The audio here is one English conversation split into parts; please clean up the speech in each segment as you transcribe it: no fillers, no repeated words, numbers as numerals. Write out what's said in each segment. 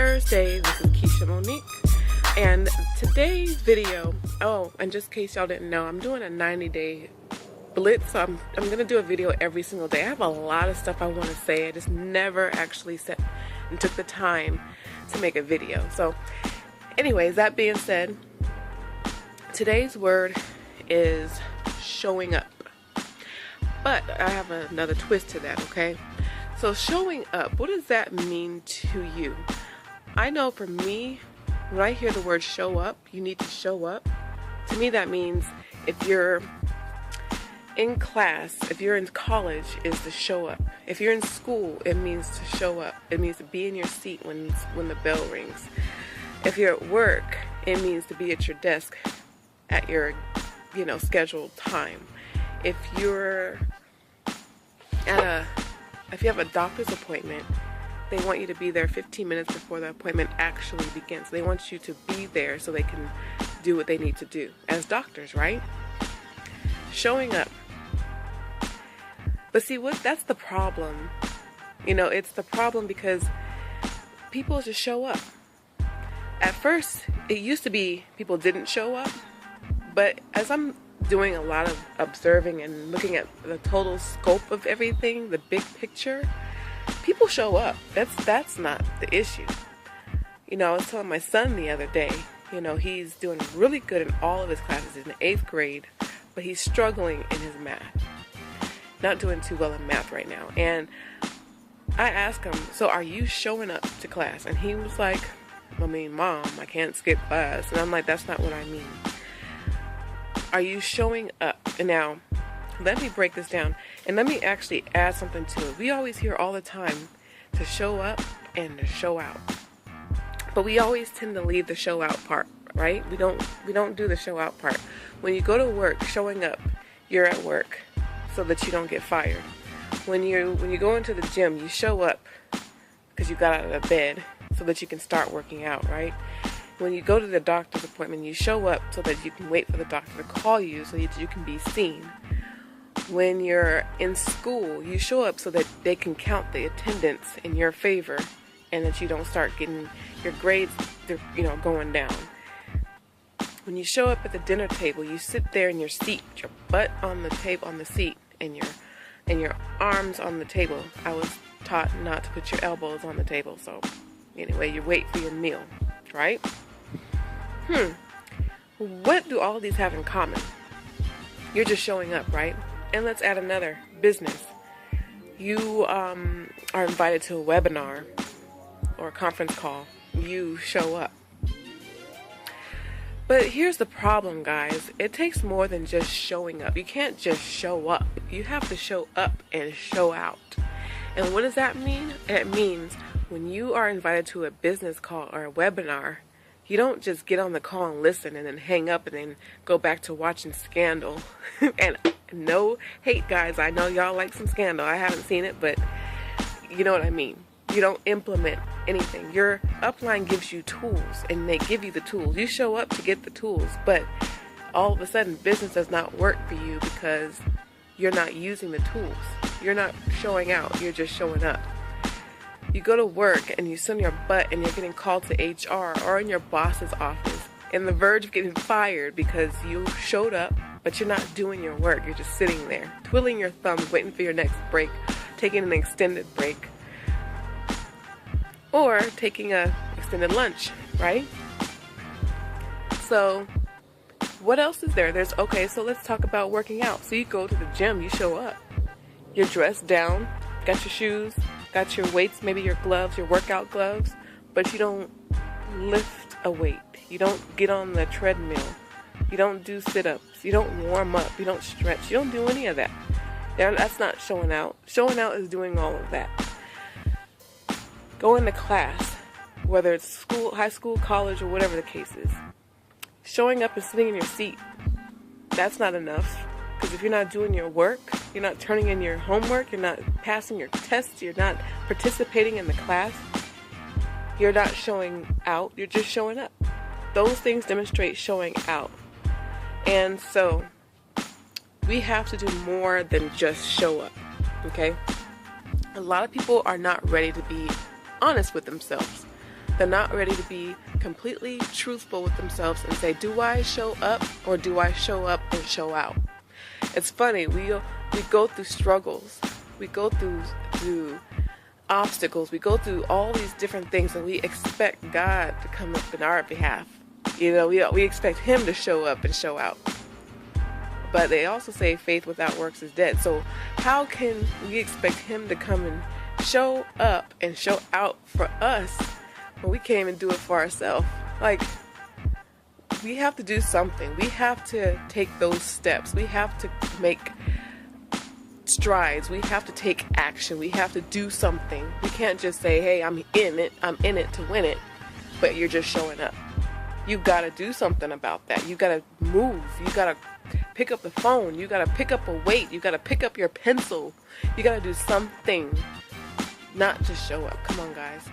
Thursday. This is KeishaMonique, and today's video, and just in case y'all didn't know, I'm doing a 90-day blitz, so I'm gonna do a video every single day. I have a lot of stuff I want to say. I just never actually sat and took the time to make a video. So anyways, that being said, today's word is showing up, but I have another twist to that. Okay, so showing up, what does that mean to you? I know for me, when I hear the word show up, you need to show up. To me, that means if you're in class, if you're in college, is to show up. If you're in school, it means to show up. It means to be in your seat when the bell rings. If you're at work, it means to be at your desk at your, scheduled time. If you're if you have a doctor's appointment, they want you to be there 15 minutes before the appointment actually begins. They want you to be there so they can do what they need to do as doctors, right? Showing up. But see, that's the problem. It's the problem because people just show up. At first, it used to be people didn't show up, but as I'm doing a lot of observing and looking at the total scope of everything, the big picture, people show up. That's not the issue. I was telling my son the other day, he's doing really good in all of his classes in the 8th grade, but he's struggling in his math. Not doing too well in math right now. And I asked him, so are you showing up to class? And he was like, Mom, I can't skip class. And I'm like, that's not what I mean. Are you showing up? And now, let me break this down. And let me actually add something to it. We always hear all the time to show up and to show out. But we always tend to leave the show out part, right? We don't do the show out part. When you go to work, showing up, you're at work so that you don't get fired. When you go into the gym, you show up because you got out of bed so that you can start working out, right? When you go to the doctor's appointment, you show up so that you can wait for the doctor to call you so that you can be seen. When you're in school, you show up so that they can count the attendance in your favor and that you don't start getting your grades, going down. When you show up at the dinner table, you sit there in your seat, with your butt on the table, on the seat, and your arms on the table. I was taught not to put your elbows on the table, so anyway, you wait for your meal, right? What do all of these have in common? You're just showing up, right? And let's add another, business. You are invited to a webinar or a conference call. You show up. But here's the problem, guys. It takes more than just showing up. You can't just show up. You have to show up and show out. And what does that mean? It means when you are invited to a business call or a webinar, you don't just get on the call and listen and then hang up and then go back to watching Scandal. And no hate, guys. I know y'all like some Scandal. I haven't seen it, but you know what I mean. You don't implement anything. Your upline gives you tools, and they give you the tools. You show up to get the tools, but all of a sudden, business does not work for you because you're not using the tools. You're not showing out. You're just showing up. You go to work and you sit on your butt and you're getting called to HR or in your boss's office and the verge of getting fired because you showed up, but you're not doing your work. You're just sitting there, twiddling your thumbs, waiting for your next break, taking an extended break, or taking an extended lunch, right? So what else is there? So let's talk about working out. So you go to the gym, you show up. You're dressed down, got your shoes, got your weights, maybe your gloves, your workout gloves, but you don't lift a weight. You don't get on the treadmill. You don't do sit-ups. You don't warm up. You don't stretch. You don't do any of that. That's not showing out. Showing out is doing all of that. Going to class, whether it's school, high school, college, or whatever the case is. Showing up and sitting in your seat, that's not enough. Because if you're not doing your work, you're not turning in your homework, you're not passing your tests, you're not participating in the class, you're not showing out, you're just showing up. Those things demonstrate showing out. And so we have to do more than just show up, okay? A lot of people are not ready to be honest with themselves. They're not ready to be completely truthful with themselves and say, do I show up or do I show up and show out? It's funny, we go through struggles, we go through obstacles, we go through all these different things, and we expect God to come up in our behalf. You know, we expect Him to show up and show out. But they also say faith without works is dead. So how can we expect Him to come and show up and show out for us when we can't even do it for ourselves? Like, we have to do something. We have to take those steps. We have to make strides. We have to take action. We have to do something. We can't just say, hey, I'm in it to win it, but you're just showing up. You gotta do something about that. You gotta move. You gotta pick up the phone. You gotta pick up a weight. You gotta pick up your pencil. You gotta do something. Not just show up. Come on, guys.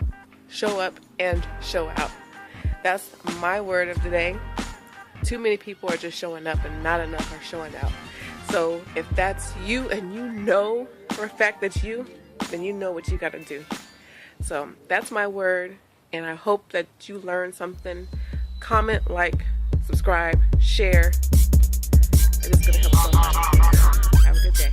Show up and show out. That's my word of the day. Too many people are just showing up and not enough are showing out. So if that's you and you know for a fact that's you, then you know what you got to do. So that's my word, and I hope that you learned something. Comment, like, subscribe, share. It is going to help so much. Have a good day.